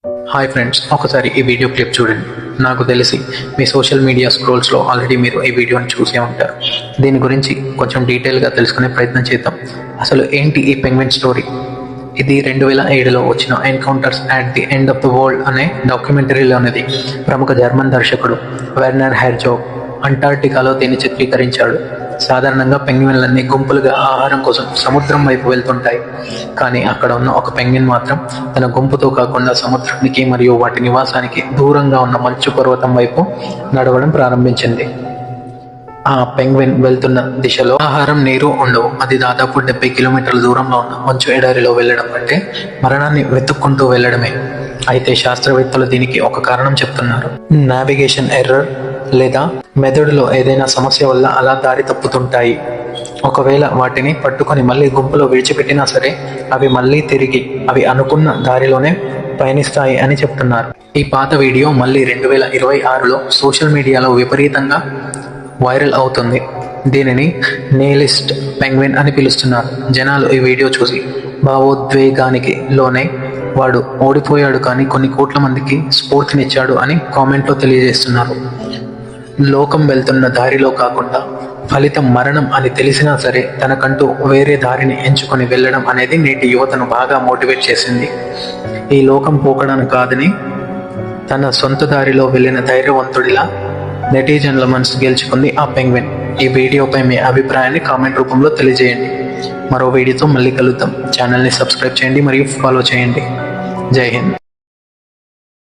Hi friends, ఒకసారి ఈ video clip చూడండి. నాకు తెలిసి మీ సోషల్ మీడియా స్క్రోల్స్లో ఆల్రెడీ మీరు ఈ వీడియోని చూసే ఉంటారు. దీని గురించి కొంచెం డీటెయిల్గా తెలుసుకునే ప్రయత్నం చేద్దాం. అసలు ఏంటి ఈ పెంగ్విన్ స్టోరీ? ఇది 2007లో వచ్చిన encounters at the end of the world అనే డాక్యుమెంటరీలోనిది. ప్రముఖ జర్మన్ దర్శకుడు వెర్నర్ హెర్జోగ్ అంటార్క్టికాలో దీన్ని చిత్రీకరించాడు. సాధారణంగా పెంగ్విన్లన్నీ గుంపులుగా ఆహారం కోసం సముద్రం వైపు వెళ్తుంటాయి. కానీ అక్కడ ఉన్న ఒక పెంగ్విన్ మాత్రం తన గుంపుతో కాకుండా సముద్రానికి మరియు వాటి నివాసానికి దూరంగా ఉన్న మంచు పర్వతం వైపు నడవడం ప్రారంభించింది. ఆ పెంగ్విన్ వెళ్తున్న దిశలో ఆహారం, నీరు ఉండవు. అది దాదాపు 70 కిలోమీటర్ల దూరంలో ఉన్న మంచు ఎడారిలో వెళ్ళడం అంటే మరణాన్ని వెతుక్కుంటూ వెళ్ళడమే. అయితే శాస్త్రవేత్తలు దీనికి ఒక కారణం చెప్తున్నారు. నావిగేషన్ ఎర్రర్ లేదా మెదడులో ఏదైనా సమస్య వల్ల అలా దారి తప్పుతుంటాయి. ఒకవేళ వాటిని పట్టుకొని మళ్ళీ గుంపులో విడిచిపెట్టినా సరే అవి మళ్ళీ తిరిగి అవి అనుకున్న దారిలోనే పయనిస్తాయి అని చెప్తున్నారు. ఈ పాత వీడియో మళ్ళీ 2026లో సోషల్ మీడియాలో విపరీతంగా వైరల్ అవుతుంది. దీనిని నేలిస్ట్ పెంగ్విన్ అని పిలుస్తున్నారు. జనాలు ఈ వీడియో చూసి భావోద్వేగానికి లోనై వాడు ఓడిపోయాడు కానీ కొన్ని కోట్ల మందికి స్ఫూర్తినిచ్చాడు అని కామెంట్లో తెలియజేస్తున్నారు. లోకం వెళ్తున్న దారిలో కాకుండా ఫలితం మరణం అని తెలిసినా సరే తనకంటూ వేరే దారిని ఎంచుకొని వెళ్ళడం అనేది నేటి యువతను బాగా మోటివేట్ చేసింది. ఈ లోకం పోకడాను కాదని తన సొంత దారిలో వెళ్ళిన ధైర్యవంతుడిలా నెటిజన్ల మనసు గెలుచుకుంది ఆ పెంగ్విన్. ఈ వీడియోపై మీ అభిప్రాయాన్ని కామెంట్ రూపంలో తెలియజేయండి. మరో వీడియోతో మళ్ళీ కలుద్దాం. ఛానల్ని సబ్స్క్రైబ్ చేయండి మరియు ఫాలో చేయండి. జై హింద్.